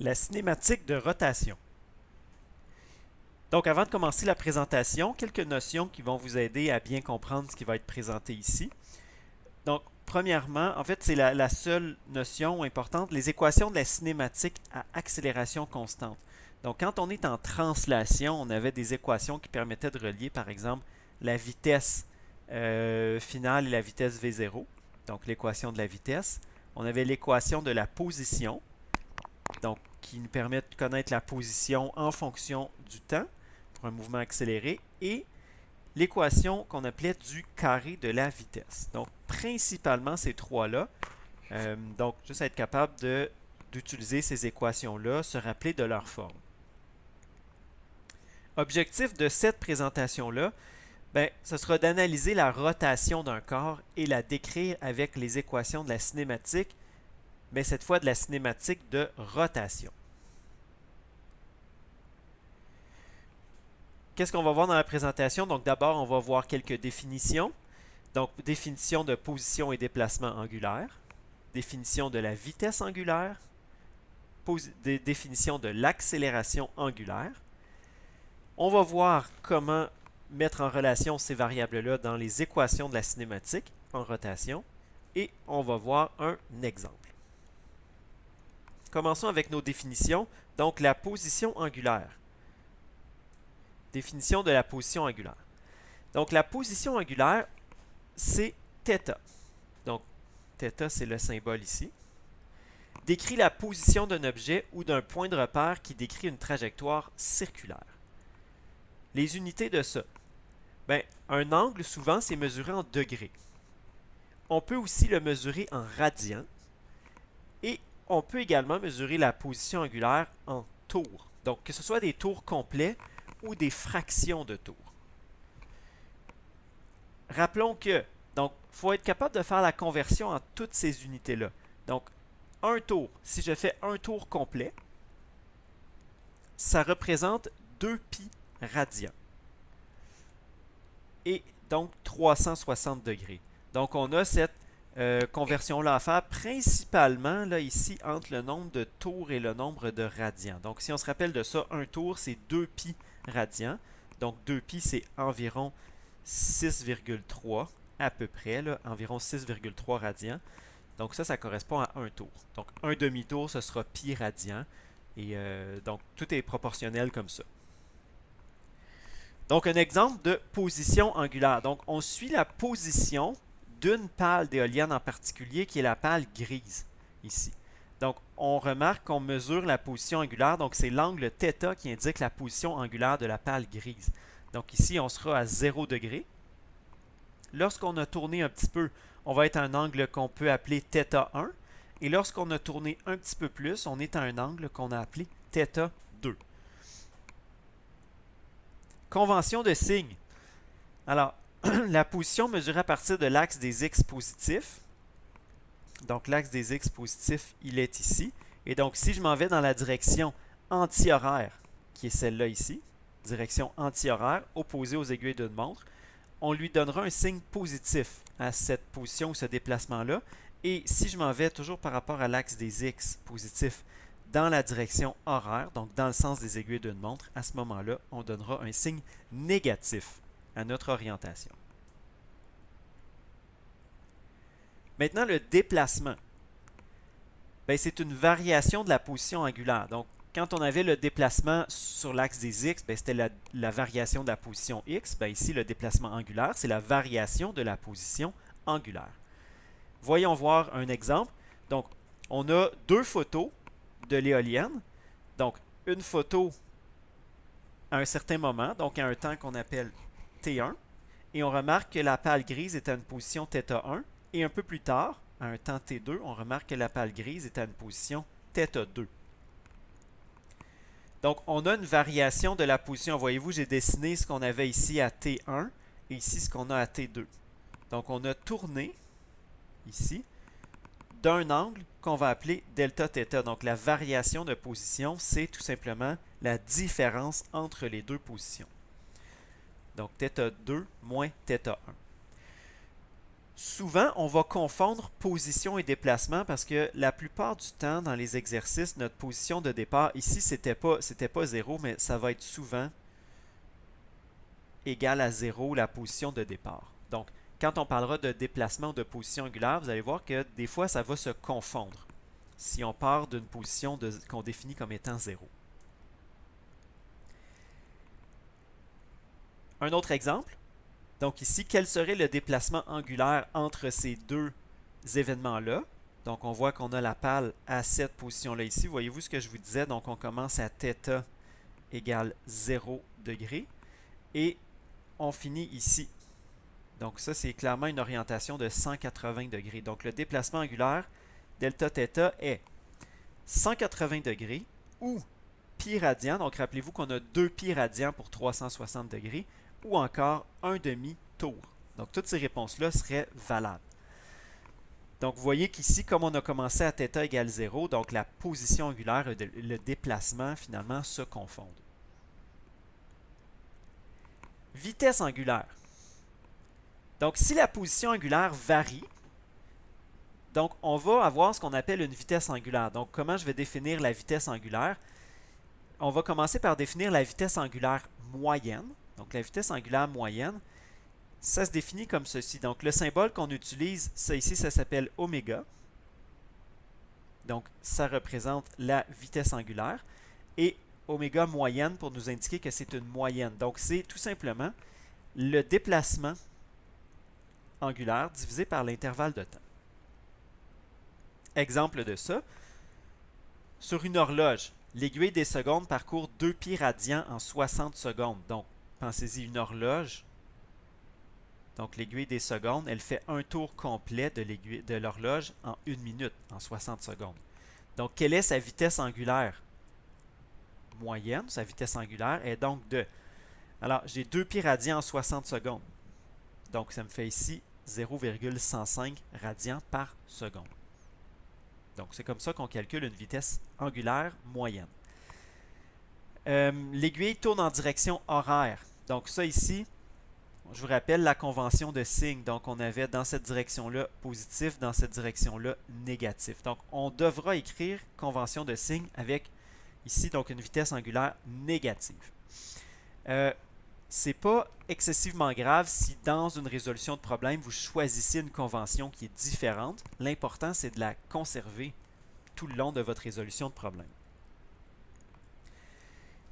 La cinématique de rotation. Donc, avant de commencer la présentation, quelques notions qui vont vous aider à bien comprendre ce qui va être présenté ici. Donc, premièrement, en fait, c'est la seule notion importante, les équations de la cinématique à accélération constante. Donc, quand on est en translation, on avait des équations qui permettaient de relier, par exemple, la vitesse finale et la vitesse V0, donc l'équation de la vitesse. On avait l'équation de la position, donc qui nous permet de connaître la position en fonction du temps pour un mouvement accéléré, et l'équation qu'on appelait du carré de la vitesse. Donc, principalement ces trois-là. Donc, juste être capable d'utiliser ces équations-là, se rappeler de leur forme. Objectif de cette présentation-là, ben, ce sera d'analyser la rotation d'un corps et la décrire avec les équations de la cinématique, mais cette fois de la cinématique de rotation. Qu'est-ce qu'on va voir dans la présentation? Donc d'abord, on va voir quelques définitions. Donc, définition de position et déplacement angulaire, définition de la vitesse angulaire, définition de l'accélération angulaire. On va voir comment mettre en relation ces variables-là dans les équations de la cinématique en rotation. Et on va voir un exemple. Commençons avec nos définitions. Donc, la position angulaire. Définition de la position angulaire. Donc, la position angulaire, c'est θ. Donc, θ, c'est le symbole ici. Décrit la position d'un objet ou d'un point de repère qui décrit une trajectoire circulaire. Les unités de ça. Ben, un angle, souvent, c'est mesuré en degrés. On peut aussi le mesurer en radians. Et on peut également mesurer la position angulaire en tours. Donc, que ce soit des tours complets ou des fractions de tours. Rappelons que, donc, il faut être capable de faire la conversion en toutes ces unités-là. Donc, un tour, si je fais un tour complet, ça représente 2 pi radians. Et donc 360 degrés. Donc, on a cette conversion-là à faire principalement là, ici entre le nombre de tours et le nombre de radians. Donc, si on se rappelle de ça, un tour, c'est 2 pi radians. Donc, 2 pi, c'est environ 6,3 à peu près, là, environ 6,3 radians. Donc, ça correspond à un tour. Donc, un demi-tour, ce sera pi radian. Et donc, tout est proportionnel comme ça. Donc, un exemple de position angulaire. Donc, on suit la position d'une pale d'éolienne en particulier, qui est la pale grise, ici. Donc, on remarque qu'on mesure la position angulaire. Donc, c'est l'angle θ qui indique la position angulaire de la pale grise. Donc, ici, on sera à 0 degré. Lorsqu'on a tourné un petit peu, on va être à un angle qu'on peut appeler θ1. Et lorsqu'on a tourné un petit peu plus, on est à un angle qu'on a appelé θ2. Convention de signe. Alors, la position mesurée à partir de l'axe des x positifs. Donc, l'axe des x positifs, il est ici. Et donc, si je m'en vais dans la direction anti-horaire, qui est celle-là ici, direction anti-horaire, opposée aux aiguilles d'une montre, on lui donnera un signe positif à cette position ou ce déplacement-là. Et si je m'en vais toujours par rapport à l'axe des x positifs dans la direction horaire, donc dans le sens des aiguilles d'une montre, à ce moment-là, on donnera un signe négatif à notre orientation. Maintenant, le déplacement. Ben, c'est une variation de la position angulaire. Donc, quand on avait le déplacement sur l'axe des x, ben, c'était la variation de la position x. Ben, ici, le déplacement angulaire, c'est la variation de la position angulaire. Voyons voir un exemple. Donc, on a deux photos de l'éolienne. Donc, une photo à un certain moment, donc à un temps qu'on appelle T1. Et on remarque que la pale grise est à une position θ1. Et un peu plus tard, à un temps T2, on remarque que la pale grise est à une position θ2. Donc, on a une variation de la position. Voyez-vous, j'ai dessiné ce qu'on avait ici à T1 et ici ce qu'on a à T2. Donc, on a tourné ici d'un angle qu'on va appeler delta θ. Donc, la variation de position, c'est tout simplement la différence entre les deux positions. Donc, θ2 moins θ1. Souvent, on va confondre position et déplacement parce que la plupart du temps, dans les exercices, notre position de départ, ici, c'était pas 0, mais ça va être souvent égal à 0 la position de départ. Donc, quand on parlera de déplacement ou de position angulaire, vous allez voir que des fois, ça va se confondre si on part d'une position qu'on définit comme étant 0. Un autre exemple. Donc ici, quel serait le déplacement angulaire entre ces deux événements-là? Donc on voit qu'on a la pale à cette position-là ici. Voyez-vous ce que je vous disais? Donc on commence à θ égale 0 degré et on finit ici. Donc ça, c'est clairement une orientation de 180 degrés. Donc le déplacement angulaire delta θ est 180 degrés ou pi radian. Donc rappelez-vous qu'on a 2 pi radians pour 360 degrés ou encore un demi-tour. Donc toutes ces réponses-là seraient valables. Donc vous voyez qu'ici, comme on a commencé à θ égale 0, donc la position angulaire et le déplacement finalement se confondent. Vitesse angulaire. Donc si la position angulaire varie, donc on va avoir ce qu'on appelle une vitesse angulaire. Donc comment je vais définir la vitesse angulaire? On va commencer par définir la vitesse angulaire moyenne. Donc la vitesse angulaire moyenne, ça se définit comme ceci. Donc le symbole qu'on utilise, ça ici, ça s'appelle oméga. Donc ça représente la vitesse angulaire. Et oméga moyenne pour nous indiquer que c'est une moyenne. Donc c'est tout simplement le déplacement angulaire divisé par l'intervalle de temps. Exemple de ça, sur une horloge, l'aiguille des secondes parcourt 2 pi radians en 60 secondes. Donc, pensez-y, une horloge. Donc, l'aiguille des secondes, elle fait un tour complet de l'horloge en 1 minute, en 60 secondes. Donc, quelle est sa vitesse angulaire moyenne? Sa vitesse angulaire est donc de... Alors, j'ai 2 pi radians en 60 secondes. Donc, ça me fait ici 0,105 radians par seconde. Donc, c'est comme ça qu'on calcule une vitesse angulaire moyenne. L'aiguille tourne en direction horaire. Donc, ça ici, je vous rappelle la convention de signe. Donc, on avait dans cette direction-là positif, dans cette direction-là négatif. Donc, on devra écrire convention de signe avec ici donc une vitesse angulaire négative. C'est pas excessivement grave si dans une résolution de problème, vous choisissez une convention qui est différente. L'important, c'est de la conserver tout le long de votre résolution de problème.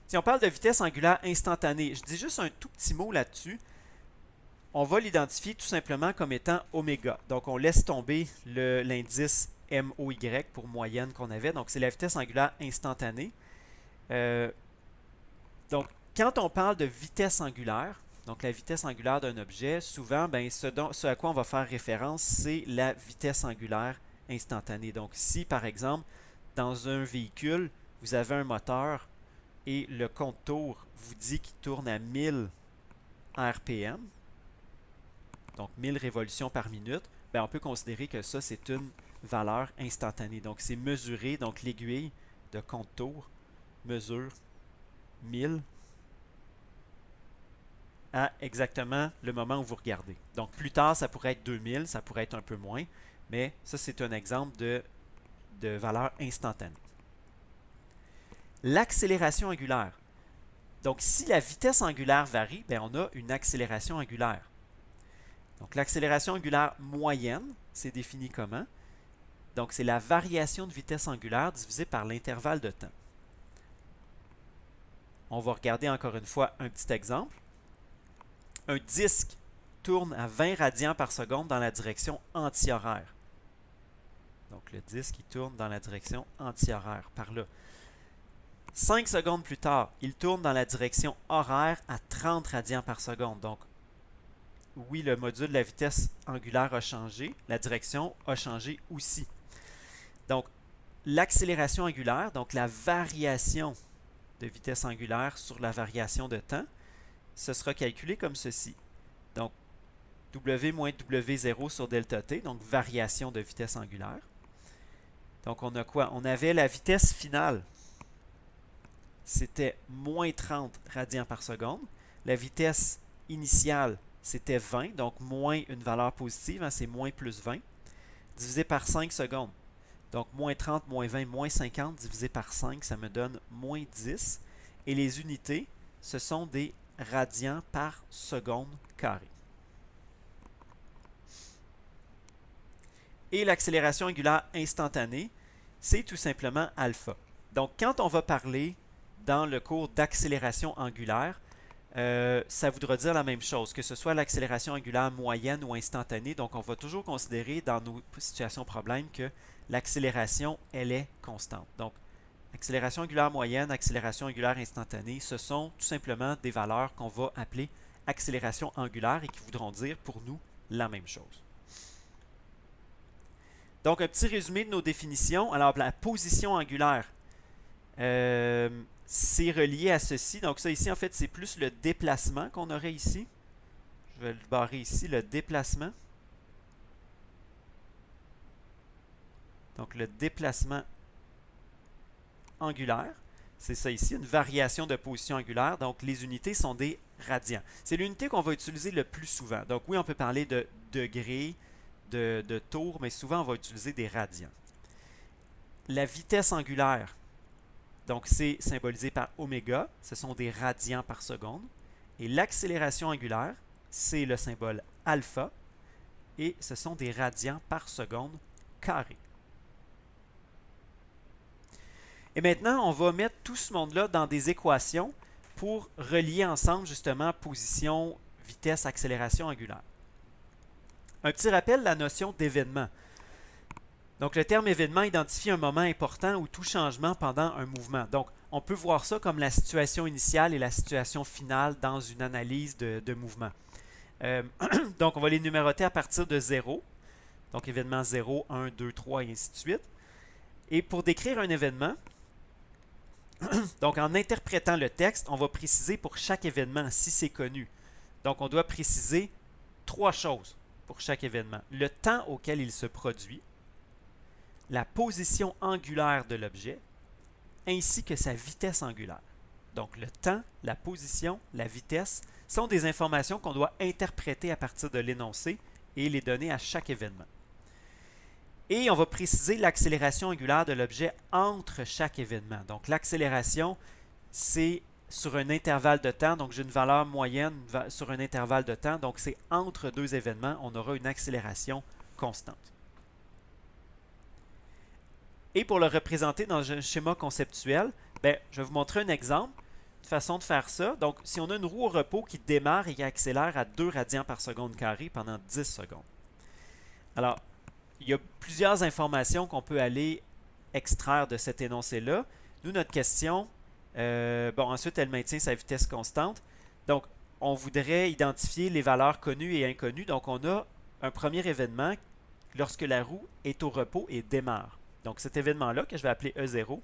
Si on parle de vitesse angulaire instantanée, je dis juste un tout petit mot là-dessus. On va l'identifier tout simplement comme étant oméga. Donc, on laisse tomber l'indice MOY pour moyenne qu'on avait. Donc, c'est la vitesse angulaire instantanée. Donc, quand on parle de vitesse angulaire, donc la vitesse angulaire d'un objet, souvent, ce à quoi on va faire référence, c'est la vitesse angulaire instantanée. Donc, si par exemple, dans un véhicule, vous avez un moteur et le compte tour vous dit qu'il tourne à 1000 RPM, donc 1000 révolutions par minute, on peut considérer que ça, c'est une valeur instantanée. Donc, c'est mesuré, donc l'aiguille de compte tour mesure 1000 à exactement le moment où vous regardez. Donc, plus tard, ça pourrait être 2000, ça pourrait être un peu moins, mais ça, c'est un exemple de valeur instantanée. L'accélération angulaire. Donc, si la vitesse angulaire varie, on a une accélération angulaire. Donc, l'accélération angulaire moyenne, c'est défini comment? Donc, c'est la variation de vitesse angulaire divisée par l'intervalle de temps. On va regarder encore une fois un petit exemple. Un disque tourne à 20 radians par seconde dans la direction antihoraire. Donc, le disque, il tourne dans la direction antihoraire, par là. 5 secondes plus tard, il tourne dans la direction horaire à 30 radians par seconde. Donc, oui, le module de la vitesse angulaire a changé, la direction a changé aussi. Donc, l'accélération angulaire, donc la variation de vitesse angulaire sur la variation de temps, ce sera calculé comme ceci. Donc, W moins W0 sur delta t, donc variation de vitesse angulaire. Donc, on a quoi? On avait la vitesse finale. C'était moins 30 radians par seconde. La vitesse initiale c'était 20, donc moins une valeur positive, hein, c'est moins plus 20, divisé par 5 secondes. Donc, moins 30, moins 20, moins 50 divisé par 5, ça me donne moins 10. Et les unités, ce sont des radians par seconde carrée. Et l'accélération angulaire instantanée, c'est tout simplement alpha. Donc, quand on va parler dans le cours d'accélération angulaire, ça voudra dire la même chose, que ce soit l'accélération angulaire moyenne ou instantanée. Donc, on va toujours considérer dans nos situations problèmes que l'accélération, elle est constante. Donc, accélération angulaire moyenne, accélération angulaire instantanée, ce sont tout simplement des valeurs qu'on va appeler accélération angulaire et qui voudront dire pour nous la même chose. Donc, un petit résumé de nos définitions. Alors, la position angulaire, c'est relié à ceci. Donc, ça ici, en fait, c'est plus le déplacement qu'on aurait ici. Je vais le barrer ici, le déplacement. Donc, le déplacement angulaire, c'est ça ici, une variation de position angulaire. Donc, les unités sont des radians. C'est l'unité qu'on va utiliser le plus souvent. Donc, oui, on peut parler de degrés, de tours, mais souvent, on va utiliser des radians. La vitesse angulaire, donc c'est symbolisé par oméga, ce sont des radians par seconde. Et l'accélération angulaire, c'est le symbole alpha, et ce sont des radians par seconde carré. Et maintenant, on va mettre tout ce monde-là dans des équations pour relier ensemble justement position, vitesse, accélération angulaire. Un petit rappel, la notion d'événement. Donc, le terme événement identifie un moment important ou tout changement pendant un mouvement. Donc, on peut voir ça comme la situation initiale et la situation finale dans une analyse de mouvement. Donc, on va les numéroter à partir de 0. Donc, événement 0, 1, 2, 3 et ainsi de suite. Et pour décrire un événement, donc en interprétant le texte, on va préciser pour chaque événement si c'est connu. Donc, on doit préciser 3 choses pour chaque événement. Le temps auquel il se produit, la position angulaire de l'objet, ainsi que sa vitesse angulaire. Donc, le temps, la position, la vitesse sont des informations qu'on doit interpréter à partir de l'énoncé et les donner à chaque événement. Et on va préciser l'accélération angulaire de l'objet entre chaque événement. Donc, l'accélération, c'est sur un intervalle de temps. Donc, j'ai une valeur moyenne sur un intervalle de temps. Donc, c'est entre deux événements, on aura une accélération constante. Et pour le représenter dans un schéma conceptuel, je vais vous montrer un exemple, une façon de faire ça. Donc, si on a une roue au repos qui démarre et qui accélère à 2 radians par seconde carré pendant 10 secondes. Alors, il y a plusieurs informations qu'on peut aller extraire de cet énoncé-là. Nous, notre question, ensuite, elle maintient sa vitesse constante. Donc, on voudrait identifier les valeurs connues et inconnues. Donc, on a un premier événement lorsque la roue est au repos et démarre. Donc, cet événement-là, que je vais appeler E0,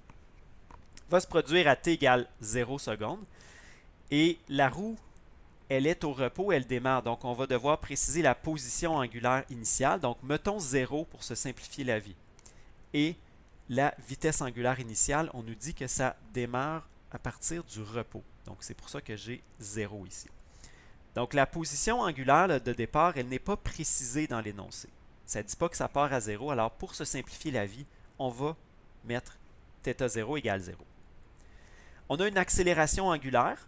va se produire à t égale 0 secondes. Et la roue, elle est au repos, elle démarre. Donc, on va devoir préciser la position angulaire initiale. Donc, mettons 0 pour se simplifier la vie. Et la vitesse angulaire initiale, on nous dit que ça démarre à partir du repos. Donc, c'est pour ça que j'ai 0 ici. Donc, la position angulaire de départ, elle n'est pas précisée dans l'énoncé. Ça ne dit pas que ça part à 0. Alors, pour se simplifier la vie, on va mettre θ0 égale 0. On a une accélération angulaire,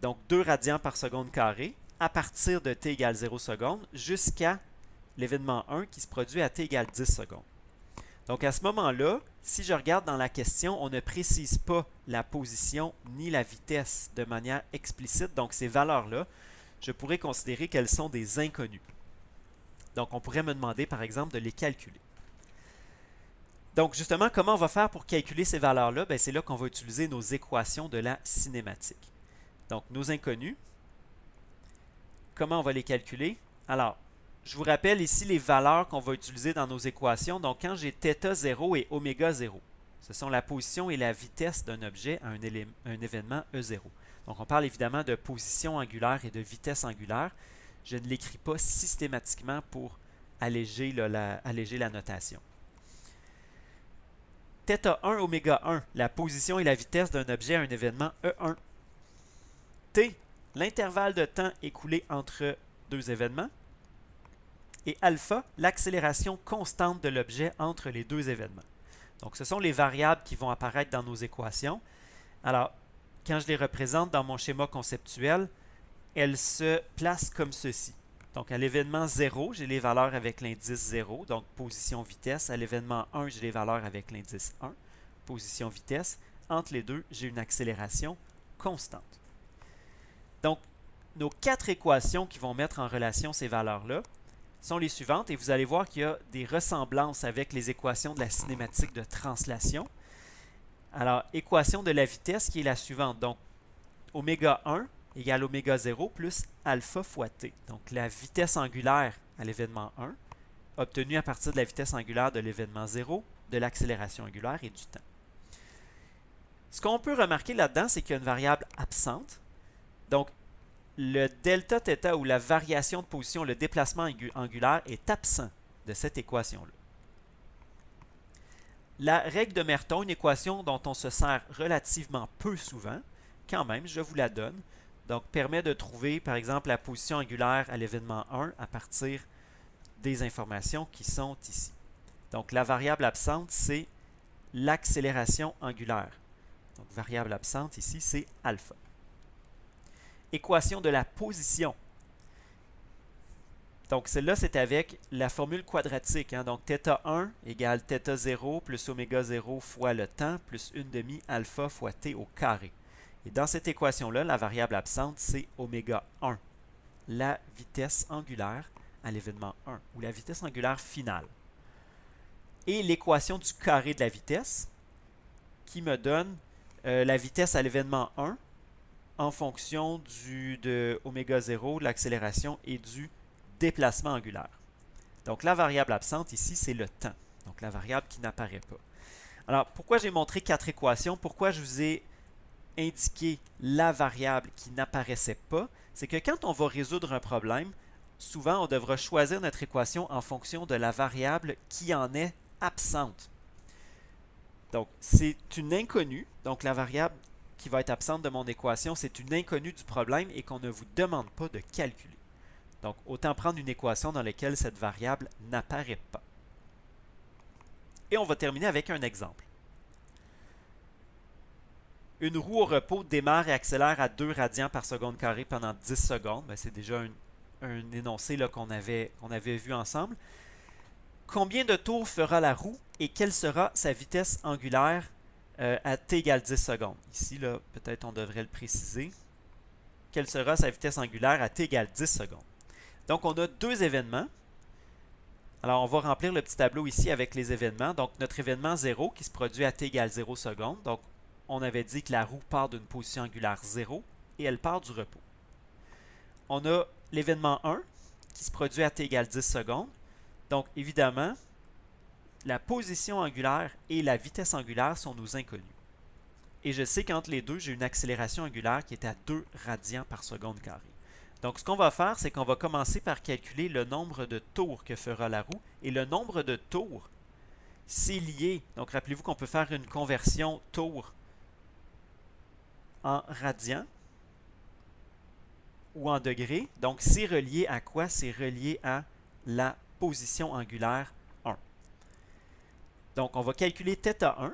donc 2 radians par seconde carré, à partir de t égale 0 secondes jusqu'à l'événement 1 qui se produit à t égale 10 secondes. Donc à ce moment-là, si je regarde dans la question, on ne précise pas la position ni la vitesse de manière explicite. Donc ces valeurs-là, je pourrais considérer qu'elles sont des inconnues. Donc on pourrait me demander par exemple de les calculer. Donc justement, comment on va faire pour calculer ces valeurs-là? C'est là qu'on va utiliser nos équations de la cinématique. Donc nos inconnus, comment on va les calculer? Alors, je vous rappelle ici les valeurs qu'on va utiliser dans nos équations. Donc quand j'ai θ0 et ω0, ce sont la position et la vitesse d'un objet à un événement E0. Donc on parle évidemment de position angulaire et de vitesse angulaire. Je ne l'écris pas systématiquement pour alléger la notation. θ1, ω1, la position et la vitesse d'un objet à un événement E1. T, l'intervalle de temps écoulé entre deux événements, et alpha, l'accélération constante de l'objet entre les deux événements. Donc, ce sont les variables qui vont apparaître dans nos équations. Alors, quand je les représente dans mon schéma conceptuel, elles se placent comme ceci. Donc, à l'événement 0, j'ai les valeurs avec l'indice 0, donc position vitesse. À l'événement 1, j'ai les valeurs avec l'indice 1, position vitesse. Entre les deux, j'ai une accélération constante. Donc, nos 4 équations qui vont mettre en relation ces valeurs-là sont les suivantes, et vous allez voir qu'il y a des ressemblances avec les équations de la cinématique de translation. Alors, équation de la vitesse qui est la suivante. Donc, oméga 1 égale oméga 0 plus alpha fois t. Donc, la vitesse angulaire à l'événement 1, obtenue à partir de la vitesse angulaire de l'événement 0, de l'accélération angulaire et du temps. Ce qu'on peut remarquer là-dedans, c'est qu'il y a une variable absente. Donc, le delta θ ou la variation de position, le déplacement angulaire est absent de cette équation-là. La règle de Merton, une équation dont on se sert relativement peu souvent, quand même, je vous la donne, donc permet de trouver par exemple la position angulaire à l'événement 1 à partir des informations qui sont ici. Donc la variable absente, c'est l'accélération angulaire. Donc variable absente ici, c'est alpha. Équation de la position. Donc celle-là, c'est avec la formule quadratique. Donc θ1 égale θ0 plus oméga 0 fois le temps plus 1 demi alpha fois t au carré. Et dans cette équation-là, la variable absente, c'est oméga 1, la vitesse angulaire à l'événement 1, ou la vitesse angulaire finale. Et l'équation du carré de la vitesse, qui me donne la vitesse à l'événement 1 en fonction de oméga 0, de l'accélération et du déplacement angulaire. Donc la variable absente ici, c'est le temps, donc la variable qui n'apparaît pas. Alors, pourquoi j'ai montré 4 équations? Pourquoi je vous ai indiqué la variable qui n'apparaissait pas? C'est que quand on va résoudre un problème, souvent on devra choisir notre équation en fonction de la variable qui en est absente. Donc, c'est une inconnue, donc la variable qui va être absente de mon équation, c'est une inconnue du problème et qu'on ne vous demande pas de calculer. Donc, autant prendre une équation dans laquelle cette variable n'apparaît pas. Et on va terminer avec un exemple. Une roue au repos démarre et accélère à 2 radians par seconde carrée pendant 10 secondes. C'est déjà un énoncé qu'on avait vu ensemble. Combien de tours fera la roue et quelle sera sa vitesse angulaire à t égale 10 secondes? Ici, peut-être on devrait le préciser. Quelle sera sa vitesse angulaire à t égale 10 secondes? Donc, on a 2 événements. Alors, on va remplir le petit tableau ici avec les événements. Donc, notre événement 0 qui se produit à t égale 0 secondes. Donc, on avait dit que la roue part d'une position angulaire 0 et elle part du repos. On a l'événement 1 qui se produit à t égale 10 secondes. Donc, évidemment, la position angulaire et la vitesse angulaire sont nos inconnues. Et je sais qu'entre les deux, j'ai une accélération angulaire qui est à 2 radians par seconde carrée. Donc, ce qu'on va faire, c'est qu'on va commencer par calculer le nombre de tours que fera la roue. Et le nombre de tours, c'est lié. Donc, rappelez-vous qu'on peut faire une conversion tour en radians ou en degrés. Donc, c'est relié à quoi? C'est relié à la position angulaire 1. Donc, on va calculer θ1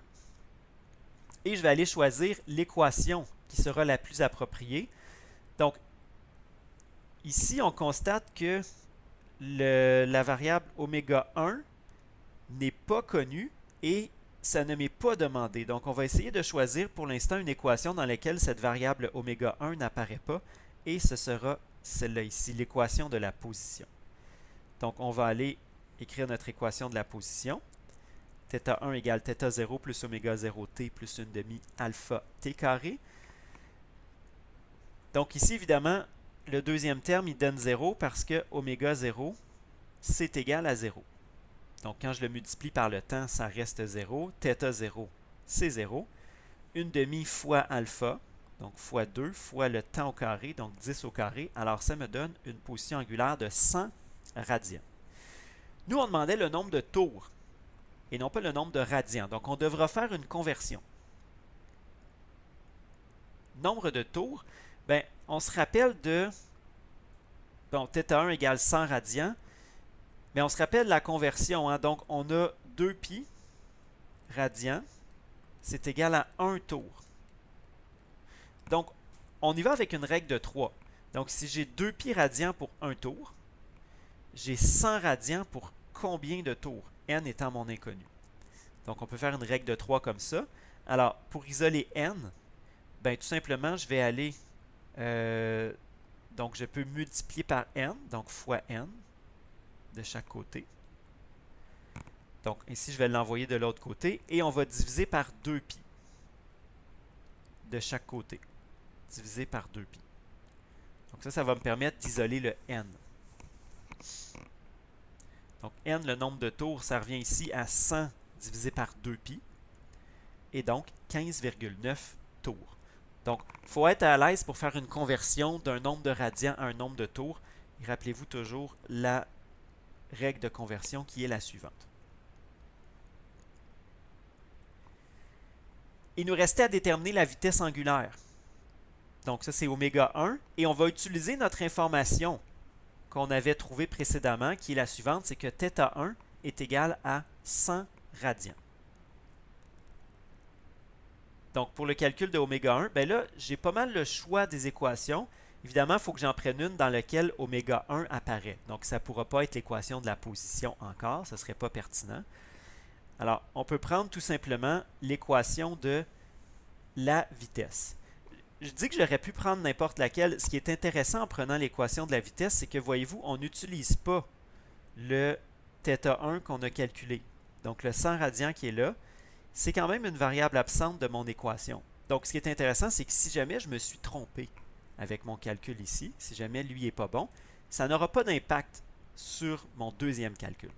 et je vais aller choisir l'équation qui sera la plus appropriée. Donc, ici, on constate que la variable oméga 1 n'est pas connue et ça ne m'est pas demandé. Donc, on va essayer de choisir pour l'instant une équation dans laquelle cette variable oméga 1 n'apparaît pas et ce sera celle-là ici, l'équation de la position. Donc, on va aller écrire notre équation de la position. θ1 égale θ0 plus oméga 0t plus 1 demi alpha t carré. Donc ici, évidemment, le deuxième terme, il donne 0 parce que oméga 0, c'est égal à 0. Donc quand je le multiplie par le temps, ça reste 0. θ0, c'est 0. 1 demi fois alpha, donc fois 2, fois le temps au carré, donc 10 au carré. Alors ça me donne une position angulaire de 100 radians. Nous, on demandait le nombre de tours et non pas le nombre de radians. Donc, on devra faire une conversion. Nombre de tours, on se rappelle de... Bon, θ1 égale 100 radians, mais on se rappelle la conversion. Hein? Donc, on a 2π radians, c'est égal à 1 tour. Donc, on y va avec une règle de 3. Donc, si j'ai 2π radians pour 1 tour, j'ai 100 radians pour combien de tours? N étant mon inconnu. Donc, on peut faire une règle de 3 comme ça. Alors, pour isoler n, ben, tout simplement, je vais aller... donc, je peux multiplier par n, donc fois n de chaque côté. Donc, ici, je vais l'envoyer de l'autre côté. Et on va diviser par 2π de chaque côté. Divisé par 2π. Donc, ça va me permettre d'isoler le n. Donc, n, le nombre de tours, ça revient ici à 100 divisé par 2π. Et donc, 15,9 tours. Donc, il faut être à l'aise pour faire une conversion d'un nombre de radians à un nombre de tours. Et rappelez-vous toujours la règle de conversion qui est la suivante. Il nous restait à déterminer la vitesse angulaire. Donc, ça, c'est oméga 1. Et on va utiliser notre information qu'on avait trouvée précédemment, qui est la suivante, c'est que θ1 est égal à 100 radians. Donc, pour le calcul de oméga 1, ben là, j'ai pas mal le choix des équations. Évidemment, il faut que j'en prenne une dans laquelle oméga 1 apparaît. Donc, ça ne pourra pas être l'équation de la position encore, ce ne serait pas pertinent. Alors, on peut prendre tout simplement l'équation de la vitesse. Je dis que j'aurais pu prendre n'importe laquelle. Ce qui est intéressant en prenant l'équation de la vitesse, c'est que, voyez-vous, on n'utilise pas le θ1 qu'on a calculé. Donc, le 100 radians qui est là, c'est quand même une variable absente de mon équation. Donc, ce qui est intéressant, c'est que si jamais je me suis trompé avec mon calcul ici, si jamais lui n'est pas bon, ça n'aura pas d'impact sur mon deuxième calcul.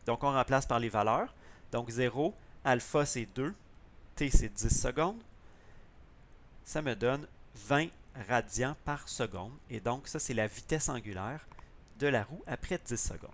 Donc, on remplace par les valeurs. Donc, 0, alpha, c'est 2, t, c'est 10 secondes. Ça me donne 20 radians par seconde. Et donc, ça, c'est la vitesse angulaire de la roue après 10 secondes.